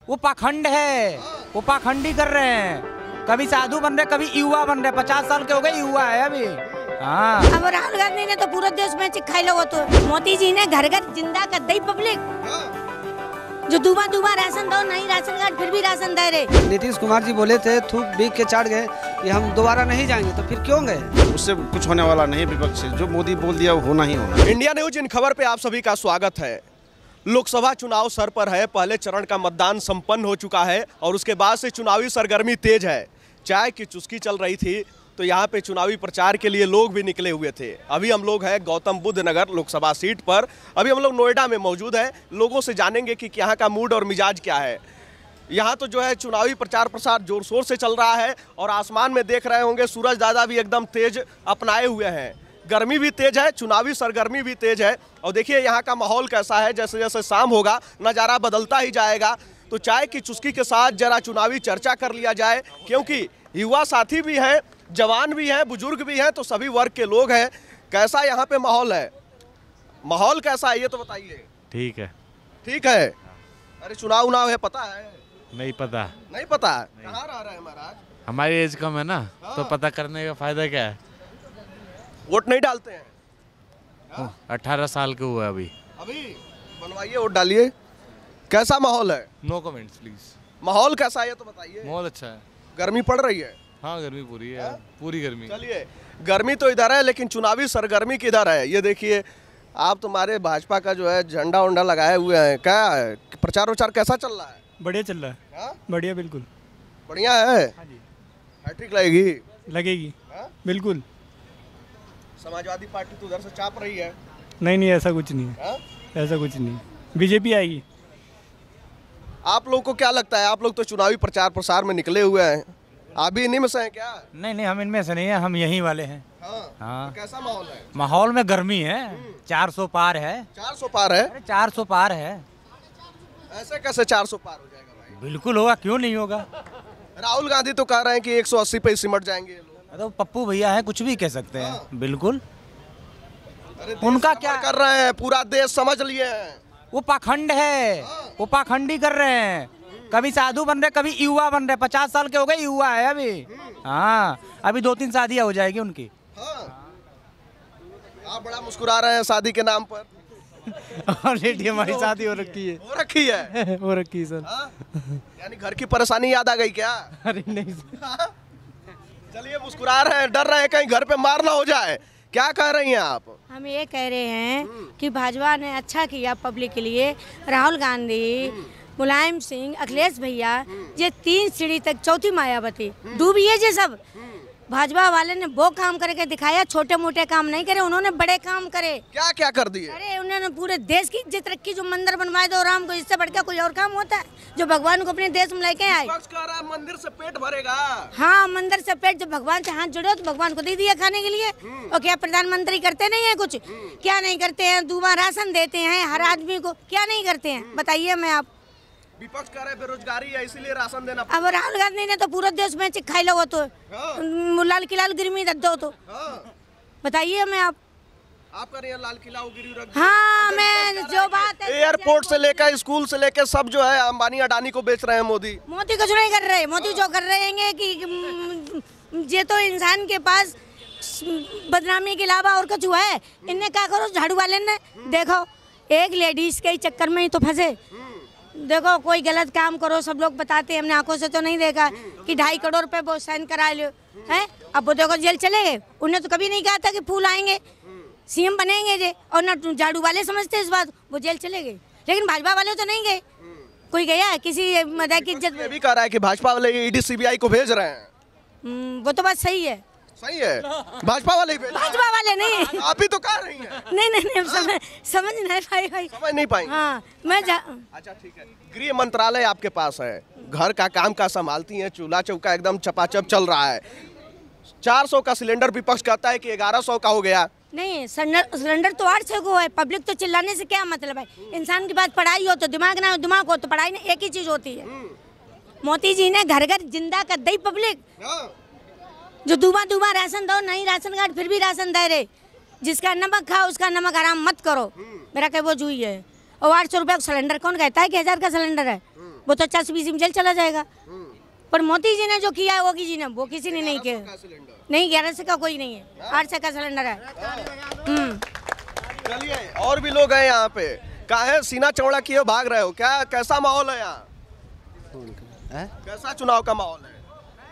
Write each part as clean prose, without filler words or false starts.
वो पाखंड है, वो पाखंडी कर रहे हैं। कभी साधु बन रहे, कभी युवा बन रहे। 50 साल के हो गए, युवा है अभी। हाँ, अब राहुल गांधी ने तो पूरे देश में चिखाई लो। तो मोदी जी ने घर घर जिंदा कर दी पब्लिक। जो दुबा राशन दो, नहीं राशन कार्ड फिर भी राशन दे रहे। नीतीश कुमार जी बोले थे, थूक बीक के चाट गए कि हम दोबारा नहीं जाएंगे, तो फिर क्यों गए? उससे कुछ होने वाला नहीं। विपक्ष से जो मोदी बोल दिया वो होना ही होना। इंडिया न्यूज इन खबर पे आप सभी का स्वागत है। लोकसभा चुनाव सर पर है। पहले चरण का मतदान संपन्न हो चुका है और उसके बाद से चुनावी सरगर्मी तेज है। चाय की चुस्की चल रही थी तो यहाँ पे चुनावी प्रचार के लिए लोग भी निकले हुए थे। अभी हम लोग हैं गौतम बुद्ध नगर लोकसभा सीट पर। अभी हम लोग नोएडा में मौजूद हैं। लोगों से जानेंगे कि यहाँ का मूड और मिजाज क्या है। यहाँ तो जो है चुनावी प्रचार प्रसार जोर शोर से चल रहा है और आसमान में देख रहे होंगे सूरज दादा भी एकदम तेज अपनाए हुए हैं। गर्मी भी तेज है, चुनावी सरगर्मी भी तेज है। और देखिए यहाँ का माहौल कैसा है। जैसे जैसे शाम होगा नज़ारा बदलता ही जाएगा। तो चाय की चुस्की के साथ जरा चुनावी चर्चा कर लिया जाए, क्योंकि युवा साथी भी हैं, जवान भी हैं, बुजुर्ग भी हैं, तो सभी वर्ग के लोग हैं। कैसा यहाँ पे माहौल है? माहौल कैसा है ये तो बताइए। ठीक है। ठीक है। अरे चुनाव उनाव है, पता है? नहीं पता। नहीं पता? कहाँ रह रहे हैं महाराज? हमारी एज कम है ना। तो पता करने का फायदा क्या है? वोट नहीं डालते हैं? 18 साल के हुए अभी बनवाइए, वोट डालिए। कैसा माहौल है? No comments please. माहौल कैसा है ये तो बताइए। माहौल अच्छा है। गर्मी पड़ रही है? हाँ गर्मी पूरी है। पूरी गर्मी। चलिए, गर्मी तो इधर है लेकिन चुनावी सरगर्मी किधर है ये देखिए। आप तुम्हारे भाजपा का जो है झंडा उंडा लगाए हुए हैं, क्या है प्रचार उचार कैसा चल रहा है? बढ़िया चल रहा है। हा? बढ़िया, बिल्कुल बढ़िया है। हाँ जी, हैट्रिक लगेगी? लगेगी। हा? बिल्कुल। समाजवादी पार्टी तो उधर से चाप रही है। नहीं, ऐसा कुछ नहीं है। हा? ऐसा कुछ नहीं, बीजेपी आएगी। आप लोग को क्या लगता है? आप लोग तो चुनावी प्रचार प्रसार में निकले हुए हैं, आप भी इन्हीं में से हैं क्या? नहीं, हम इनमें से नहीं है, हम यहीं वाले हैं। हाँ। तो कैसा माहौल है? माहौल में गर्मी है। 400 पार है। 400 पार है? 400 पार है। ऐसे कैसे 400 पार हो जाएगा भाई? बिल्कुल होगा, क्यों नहीं होगा। राहुल गांधी तो कह रहे हैं कि 180 पे सिमट जाएंगे ये लोग। तो पप्पू भैया है, कुछ भी कह सकते हैं। बिल्कुल। अरे उनका क्या कर रहे हैं, पूरा देश समझ लिए हैं। वो पाखंड है, वो पाखंडी कर रहे हैं। कभी साधु बन रहे, कभी युवा बन रहे। 50 साल के हो गए, युवा है अभी। हाँ, अभी 2-3 शादियां हो जाएगी उनकी। आप बड़ा मुस्कुरा रहे हैं शादी के नाम पर। ऑलरेडी हमारी शादी हो रखी है। हो रखी है? हो रखी है सर। यानी घर की परेशानी याद आ गई क्या? अरे नहीं सर। चलिए, मुस्कुरा रहे हैं, डर रहे हैं कहीं घर पे मार ना हो जाए। क्या कह रही हैं आप? हम ये कह रहे हैं कि भाजपा ने अच्छा किया पब्लिक के लिए। राहुल गांधी, मुलायम सिंह, अखिलेश भैया, ये 3 सीढ़ी तक, चौथी मायावती डूबिए जे सब। भाजपा वाले ने वो काम करके दिखाया, छोटे मोटे काम नहीं करे, उन्होंने बड़े काम करे। क्या क्या कर दिए? अरे उन्होंने पूरे देश की इज्जत रखी। जो मंदिर बनवाए दो राम को, इससे बढ़कर कोई और काम होता है? जो भगवान को अपने देश में लेके आए। मंदिर से पेट भरेगा। हाँ, मंदिर से पेट। जब भगवान से हाथ जुड़े तो भगवान को दे दिया खाने के लिए। और क्या प्रधानमंत्री करते नहीं है कुछ? क्या नहीं करते हैं? दुबा राशन देते हैं हर आदमी को, क्या नहीं करते हैं बताइए। मैं आप विपक्ष कह रहे हैं बेरोजगारी है इसीलिए राशन देना। अब राहुल गांधी ने तो पूरे देश में चिखाई लो। तो लाल किला गिरमी रख दो तो बताइए। मैं आप कर रही हैं लाल किला गिरी रख। हाँ, मैं जो बात है, एयरपोर्ट से लेकर स्कूल से लेकर सब जो है अंबानी अडानी को बेच रहे हैं मोदी कुछ नहीं कर रहे। मोदी जो कर रहे हैं कि ये तो इंसान के पास बदनामी के अलावा और कुछ हुआ है। इनने क्या करो, झाड़ू वाले ने देखो एक लेडीज के चक्कर में ही तो फंसे। देखो कोई गलत काम करो, सब लोग बताते हैं, हमने आंखों से तो नहीं देखा कि 2.5 करोड़ रुपए वो साइन करा लो हैं। अब वो देखो जेल चले गए। उन्हें तो कभी नहीं कहा था कि फूल आएंगे, सीएम बनेंगे जे, और ना झाड़ू वाले समझते इस बात। वो जेल चले गए, लेकिन भाजपा वाले तो नहीं गए। कोई गया किसी मदद की इज्जत? ये भी कह रहा है कि भाजपा वाले ईडी सीबीआई को भेज रहे हैं। वो तो बात सही है। सही है, भाजपा वाले भाजपा वाले नहीं। आप ही तो कह रही हैं। नहीं, समझ नहीं पाई भाई। समझ नहीं पाई। हाँ, मैं अच्छा ठीक है। गृह मंत्रालय आपके पास है, घर का काम का संभालती हैं, चूल्हा चौका एकदम चपाचप चल रहा है। 400 का सिलेंडर विपक्ष कहता है कि 1100 का हो गया। नहीं, सिलेंडर तो 800 को है। पब्लिक तो चिल्लाने से क्या मतलब है? इंसान की बात पढ़ाई हो तो दिमाग ना हो, दिमाग हो तो पढ़ाई नहीं, एक ही चीज होती है। मोदी जी ने घर घर जिंदा कर दी पब्लिक। जो दुबा राशन दो, नहीं राशन कार्ड फिर भी राशन दे रहे। जिसका नमक खाओ उसका नमक आराम मत करो। मेरा क्या वो जुई है। और 800 रुपये का सिलेंडर कौन कहता है कि 1000 का सिलेंडर है? वो तो 80-20 में चला जाएगा। पर मोदी जी ने जो किया है योगी जी ने वो किसी ने नहीं किया। नहीं 1100 का कोई नहीं है, 800 का सिलेंडर है। चलिए और भी लोग हैं यहाँ पे। काहे सीना चौड़ा किए भाग रहे हो? क्या कैसा माहौल है यहाँ? कैसा चुनाव का माहौल है?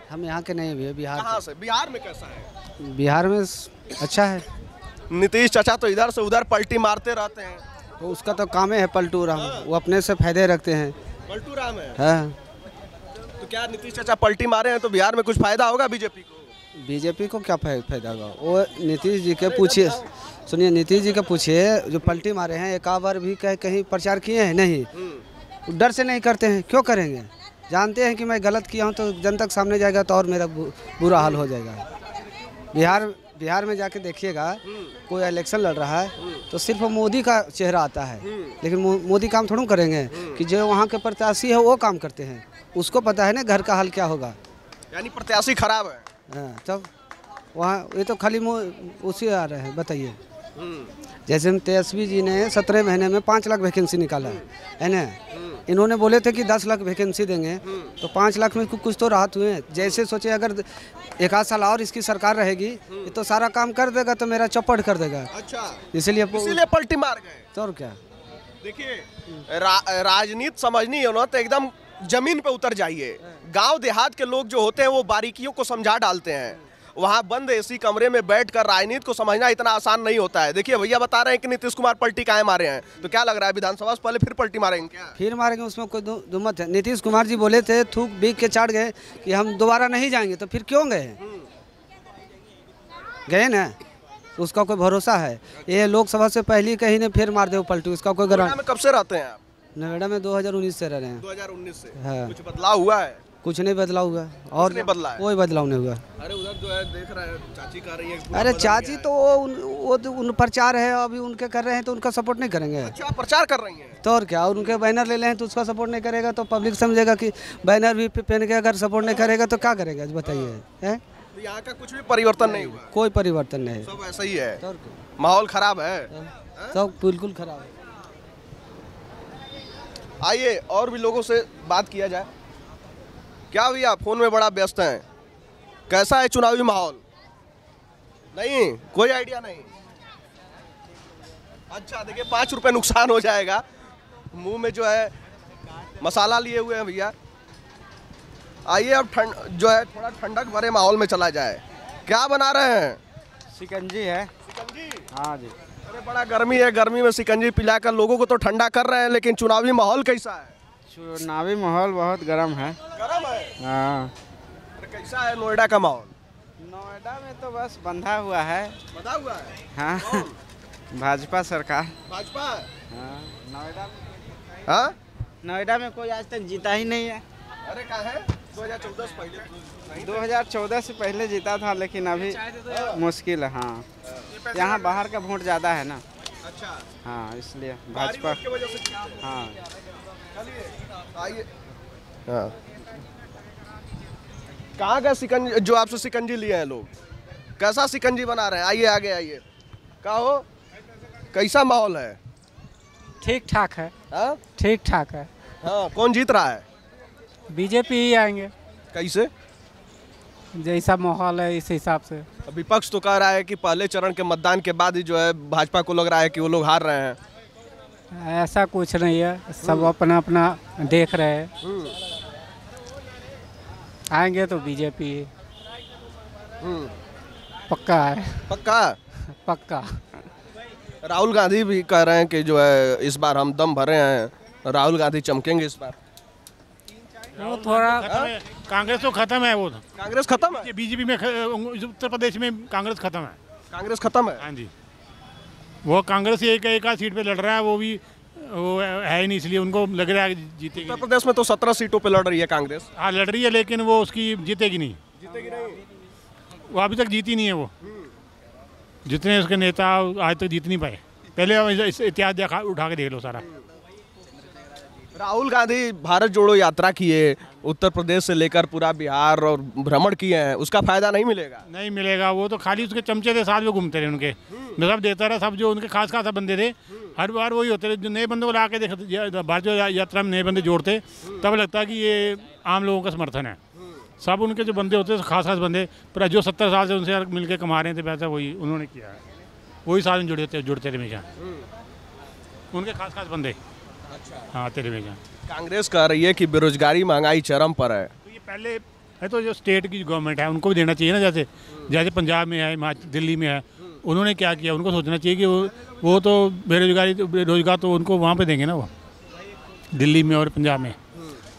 हम यहाँ के नहीं है, बिहार कहाँ से? बिहार में कैसा है? बिहार में अच्छा है। नीतीश चाचा तो इधर से उधर पलटी मारते रहते हैं। तो उसका तो काम है पलटू राम, वो अपने से फायदे रखते हैं। पलटू राम है। हाँ, तो क्या नीतीश चाचा पलटी मारे हैं तो बिहार में कुछ फायदा होगा बीजेपी को? बीजेपी को क्या फायदा होगा? वो नीतीश जी के पूछिए, सुनिए नीतीश जी के पूछिए, जो पलटी मारे हैं एक बार भी कहीं प्रचार किए हैं? नहीं। डर से नहीं करते हैं, क्यों करेंगे? जानते हैं कि मैं गलत किया हूं तो जनता के सामने जाएगा तो और मेरा बुरा हाल हो जाएगा। बिहार में जाके देखिएगा, कोई इलेक्शन लड़ रहा है तो सिर्फ मोदी का चेहरा आता है, लेकिन मोदी काम थोड़ा करेंगे कि जो वहाँ के प्रत्याशी है वो काम करते हैं। उसको पता है ना घर का हाल क्या होगा। यानी प्रत्याशी खराब है। हाँ, तब वहाँ ये तो खाली उसी आ रहे हैं। बताइए, जैसे हम तेजस्वी जी ने 17 महीने में 5 लाख वैकेंसी निकाला है ना। इन्होंने बोले थे कि 10 लाख वैकेंसी देंगे, तो 5 लाख में कुछ तो राहत हुए हैं। जैसे सोचे अगर 1 साल और इसकी सरकार रहेगी ये तो सारा काम कर देगा, तो मेरा चौपट कर देगा। अच्छा, इसीलिए पलटी मार गए। तो और क्या? देखिए राजनीति समझनी है ना तो एकदम जमीन पे उतर जाइए। गांव देहात के लोग जो होते हैं वो बारीकियों को समझा डालते हैं। वहाँ बंद एसी कमरे में बैठकर राजनीति को समझना इतना आसान नहीं होता है। देखिए भैया बता रहे हैं कि नीतीश कुमार पलटी काहे मारे हैं, तो क्या लग रहा है विधानसभा से पहले फिर पलटी मारेंगे क्या? फिर मारेंगे, उसमें कोई दुमत है। नीतीश कुमार जी बोले थे थूक बीक के चाट गए कि हम दोबारा नहीं जाएंगे, तो फिर क्यों गए ना? उसका कोई भरोसा है? ये लोकसभा से पहले कहीं ने फिर मार दे पलटी, उसका कोई गारंटी। कब से रहते हैं आप? नोएडा में 2019 से रह रहे हैं। 2019 से? हाँ। कुछ बदलाव हुआ है? कुछ नहीं बदलाव हुआ, और नहीं बदला है? कोई बदलाव नहीं हुआ। अरे उधर जो है देख रहे हैं चाची कर रही है। अरे चाची तो उन प्रचार है, अभी उनके कर रहे हैं तो उनका सपोर्ट नहीं करेंगे। अच्छा, प्रचार कर रही हैं? तो और क्या, और उनके बैनर ले हैं तो उसका सपोर्ट नहीं करेगा तो पब्लिक समझेगा कि बैनर भी पहन के अगर सपोर्ट नहीं करेगा तो क्या करेगा? बताइए। है तो यहाँ का कुछ भी परिवर्तन नहीं हुआ? कोई परिवर्तन नहीं, सब ऐसा ही है। माहौल खराब है, सब बिल्कुल खराब है। आइए और भी लोगों से बात किया जाए। क्या भैया फोन में बड़ा व्यस्त हैं, कैसा है चुनावी माहौल? नहीं, कोई आइडिया नहीं। अच्छा देखिए 5 रुपए नुकसान हो जाएगा। मुंह में जो है मसाला लिए हुए हैं भैया। आइए अब जो है थोड़ा ठंडक भरे माहौल में चला जाए। क्या बना रहे हैं? शिकंजी है। शिकंजी? हाँ जी। अरे बड़ा गर्मी है, गर्मी में शिकंजी पिलाकर लोगों को तो ठंडा कर रहे हैं, लेकिन चुनावी माहौल कैसा है? चुनावी माहौल बहुत गर्म है। गर्म है? हाँ। अरे कैसा है नोएडा का माहौल? नोएडा में तो बस बंधा हुआ है। बंधा हुआ है? हाँ। भाजपा सरकार। भाजपा? हाँ। नोएडा में, हाँ? नोएडा में कोई आज तक जीता ही नहीं है। अरे क्या है 2014 से पहले? 2014 से पहले जीता था, लेकिन अभी मुश्किल है। हाँ, यहाँ बाहर का वोट ज़्यादा है ना। अच्छा। हाँ, इसलिए भाजपा। हाँ। आइए। हाँ। कहाँ का शिकंजी जो आपसे शिकंजी लिए हैं लोग, कैसा शिकंजी बना रहे हैं? आइए आगे आइए। क्या हो, कैसा माहौल है? ठीक ठाक है। हाँ? ठीक ठाक है। हाँ, कौन जीत रहा है? बीजेपी ही आएंगे। कैसे? जैसा माहौल है इस हिसाब से। विपक्ष तो कह रहा है कि पहले चरण के मतदान के बाद ही जो है भाजपा को लग रहा है कि वो लोग हार रहे हैं। ऐसा कुछ नहीं है, सब अपना अपना देख रहे हैं। आएंगे तो बीजेपी पक्का है। पक्का? पक्का। राहुल गांधी भी कह रहे हैं कि जो है इस बार हम दम भरे हैं, राहुल गांधी चमकेंगे इस बार। वो थोड़ा कांग्रेस तो खत्म है। वो कांग्रेस खत्म है? बीजेपी में उत्तर प्रदेश में कांग्रेस खत्म है। कांग्रेस खत्म है? हाँ जी। वो कांग्रेस एक आध सीट पे लड़ रहा है, वो भी वो है ही नहीं, इसलिए उनको लग रहा है जीतेगी। उत्तर प्रदेश में तो 17 सीटों पे लड़ रही है कांग्रेस। हाँ लड़ रही है, लेकिन वो उसकी जीतेगी नहीं। जीतेगी नहीं? वो अभी तक जीती नहीं है। वो जितने उसके नेता आज तक जीत नहीं पाए। पहले इतिहास उठा के देख लो सारा। राहुल गांधी भारत जोड़ो यात्रा किए, उत्तर प्रदेश से लेकर पूरा बिहार और भ्रमण किए हैं, उसका फायदा नहीं मिलेगा? नहीं मिलेगा। वो तो खाली उसके चमचे के साथ में घूमते रहे। उनके सब देता रहा, सब जो उनके खास बंदे थे हर बार वही होते, जो नए बंदों को ला के देखते, भारतीय यात्रा में नए बंदे जोड़ते, तब लगता है कि ये आम लोगों का समर्थन है। सब उनके जो बंदे होते हैं खास बंदे, पर जो 70 साल से उनसे मिल के कमा रहे थे पैसा, वही उन्होंने किया है, वही साथ में जुड़ते थे हमेशा, उनके खास बंदे। हाँ, तेरे हमेशा। कांग्रेस कह रही है कि बेरोजगारी महंगाई चरम पर है। तो ये पहले है, तो जो स्टेट की गवर्नमेंट है उनको भी देना चाहिए ना, जैसे पंजाब में है, दिल्ली में है, उन्होंने क्या किया, उनको सोचना चाहिए कि वो तो बेरोजगार तो उनको वहाँ पे देंगे ना, वो दिल्ली में और पंजाब में,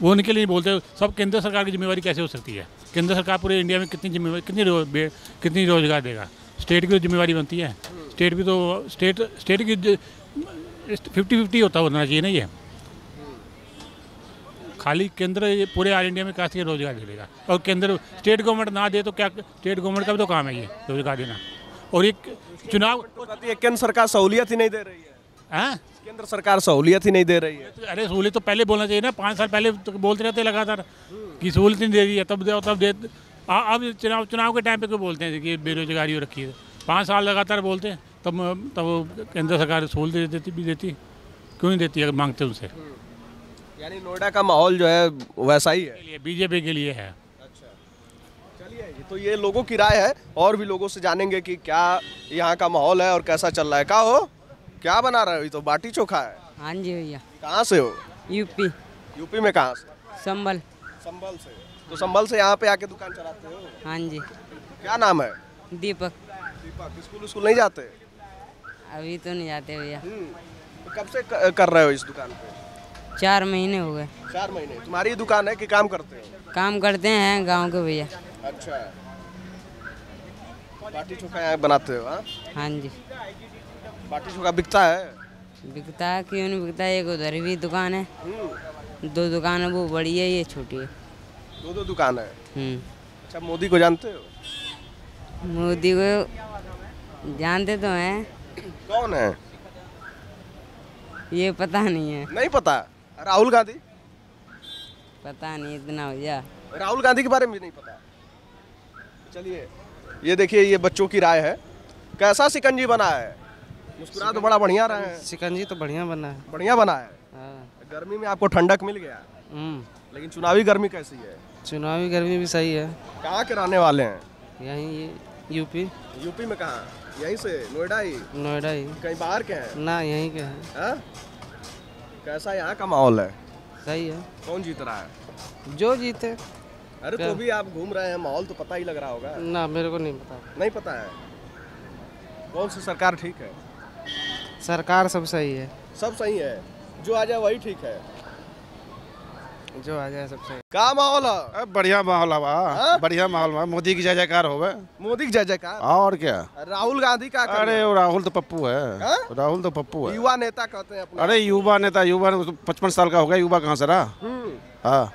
वो उनके लिए बोलते। सब केंद्र सरकार की जिम्मेवारी कैसे हो सकती है? केंद्र सरकार पूरे इंडिया में कितनी रोजगार देगा? स्टेट की तो जिम्मेवारी बनती है, स्टेट भी तो स्टेट की 50-50 होना चाहिए ना। ये खाली केंद्र पूरे ऑल इंडिया में कैसे रोजगार देगा? और केंद्र स्टेट गवर्नमेंट ना दे तो क्या? स्टेट गवर्नमेंट का भी तो काम है ये रोजगार देना। और एक चुनाव, केंद्र सरकार सहूलियत ही नहीं दे रही है। केंद्र सरकार सहूलियत ही नहीं दे रही है। अरे सहूलियत तो पहले बोलना चाहिए ना, 5 साल पहले तो बोलते रहते लगातार कि सहूलियत नहीं दे रही है, तब दे। अब चुनाव के टाइम पे क्यों बोलते हैं कि बेरोजगारी हो रखी है? 5 साल लगातार बोलते हैं, तब केंद्र सरकार सहूलियत देती क्यों नहीं देती? अगर मांगते उनसे। यानी नोएडा का माहौल जो है वैसा ही है, बीजेपी के लिए है। अच्छा, चलिए, तो ये लोगों की राय है, और भी लोगों से जानेंगे कि क्या यहाँ का माहौल है और कैसा चल रहा है। क्या हो, क्या बना रहे हो? ये तो बाटी चोखा है। हाँ जी भैया। कहाँ से हो? यूपी। यूपी में कहाँ से? संभल। संभल से? तो संभल से यहाँ पे आके दुकान चलाते हो? हाँ जी। क्या नाम है? दीपक। दीपक, स्कूल नहीं जाते? अभी तो नहीं जाते भैया। तो कब से कर रहे हो इस दुकान पे? 4 महीने हो गए। 4 महीने? तुम्हारी दुकान है कि काम करते हो? काम करते हैं गांव के भैया। अच्छा, बाटी चोखा यहाँ बनाते हो? हाँ जी। बाटी चोखा बिकता है? बिकता है, क्यों नहीं बिकता? एक उधर भी दुकान है, 2 दुकान है, वो बड़ी है, ये छोटी है। 2 दुकान है। अच्छा, मोदी को जानते हो? मोदी को जानते तो हैं। कौन है? ये पता नहीं है। नहीं पता? राहुल गांधी? पता नहीं इतना भैया। राहुल गांधी के बारे में भी नहीं पता? चलिए, ये देखिए, ये बच्चों की राय है। कैसा शिकंजी बना है? मुस्कुरा तो बड़ा बढ़िया रहे हैं। शिकंजी तो बढ़िया बना है। बढ़िया बना है। गर्मी में आपको ठंडक मिल गया। लेकिन चुनावी गर्मी कैसी है? चुनावी गर्मी भी सही है। कहाँ के रहने वाले हैं? यहीं यूपी। यूपी में कहाँ? यहीं से? नोएडा ही? नोएडा ही। कहीं बाहर के हैं? ना, यहीं के हैं। कैसा यहाँ का माहौल है? सही है। कौन जीत रहा है? जो जीते। अरे तो भी आप घूम रहे हैं, माहौल तो पता ही लग रहा होगा। ना, मेरे को नहीं पता। नहीं पता है? कौन सी सरकार ठीक है? सरकार सब सही है। सब सही है, जो आ जाए वही ठीक है। जो आ जाए सब सही। क्या माहौल है? बढ़िया माहौल है, बढ़िया माहौल है। मोदी की जय जयकार होवे। मोदी की जय जयकार? और क्या? राहुल गांधी का? अरे राहुल तो पप्पू है। राहुल तो पप्पू है, युवा नेता कहते हैं अपने। अरे युवा नेता, युवा 55 साल का हो गया, युवा कहाँ से रहा? हाँ,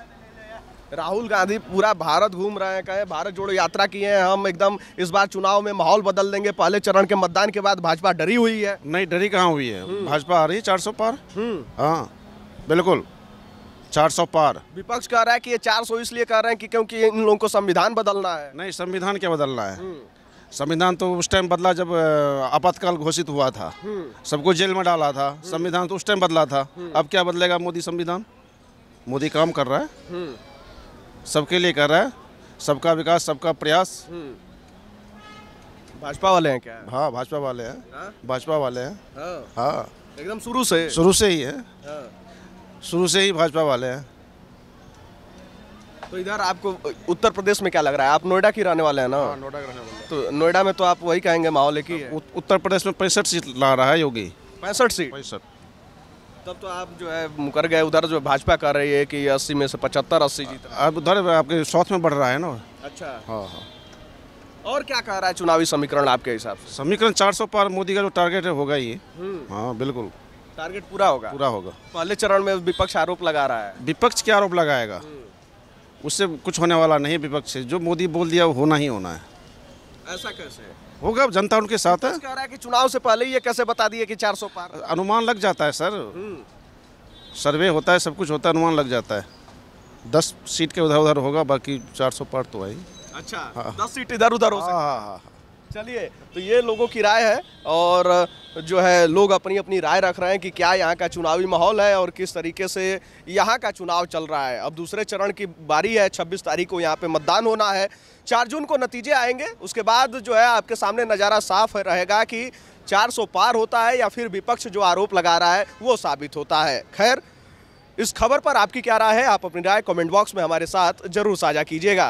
राहुल गांधी पूरा भारत घूम रहे हैं, कहे भारत जोड़ो यात्रा किए हैं हम, एकदम इस बार चुनाव में माहौल बदल देंगे। पहले चरण के मतदान के बाद भाजपा डरी हुई है। नहीं, डरी कहाँ हुई है? भाजपा आ रही है 400 पार। हाँ बिल्कुल, 400 पार। विपक्ष कह रहा है कि ये 400 इसलिए कह रहे हैं कि क्योंकि इन लोगों को संविधान बदलना है। नहीं, संविधान क्या बदलना है? संविधान तो उस टाइम बदला जब आपातकाल घोषित हुआ था, सबको जेल में डाला था। संविधान तो उस टाइम बदला था। अब क्या बदलेगा मोदी संविधान? मोदी काम कर रहा है, सबके लिए कर रहा है, सबका विकास, सबका प्रयास। भाजपा वाले हैं क्या? हाँ, भाजपा वाले हैं। भाजपा वाले हैं। हाँ, एकदम शुरू से ही है। शुरू से ही भाजपा वाले हैं। तो इधर आपको उत्तर प्रदेश में क्या लग रहा है? आप नोएडा की रहने वाले हैं ना? नोएडा के रहने वाले। तो नोएडा में तो आप वही कहेंगे माहौल एक ही है। उत्तर प्रदेश में 65 सीट ला रहा है योगी। 65 सीट? 65। तब तो आप जो है मुकर गए। उधर जो भाजपा कर रही है कि 80 में से 75-80 जीत रहा है। अब उधर आपके साउथ में बढ़ रहा है ना। अच्छा। हाँ हाँ। और क्या कह रहा है चुनावी समीकरण आपके हिसाब से? समीकरण 400 पार मोदी का जो टारगेट है होगा ये। हाँ बिल्कुल, टारगेट पूरा होगा। पूरा होगा। पहले चरण में विपक्ष आरोप लगा रहा है। विपक्ष क्या आरोप लगाएगा? उससे कुछ होने वाला नहीं है। विपक्ष से जो मोदी बोल दिया वो होना ही होना है। ऐसा कैसे होगा? जनता उनके साथ है। कह रहा है कि चुनाव से पहले ही ये कैसे बता दिए कि 400 पार? अनुमान लग जाता है सर, सर्वे होता है, सब कुछ होता है, अनुमान लग जाता है। 10 सीट के उधर उधर होगा, बाकी 400 पार तो है ही। अच्छा। हाँ। 10 सीट इधर उधर हो सकती है। हाँ। चलिए, तो ये लोगों की राय है और जो है लोग अपनी अपनी राय रख रहे हैं कि क्या यहाँ का चुनावी माहौल है और किस तरीके से यहाँ का चुनाव चल रहा है। अब दूसरे चरण की बारी है, 26 तारीख को यहाँ पे मतदान होना है, 4 जून को नतीजे आएंगे। उसके बाद जो है आपके सामने नज़ारा साफ रहेगा कि 400 पार होता है या फिर विपक्ष जो आरोप लगा रहा है वो साबित होता है। खैर, इस खबर पर आपकी क्या राय है? आप अपनी राय कमेंट बॉक्स में हमारे साथ जरूर साझा कीजिएगा।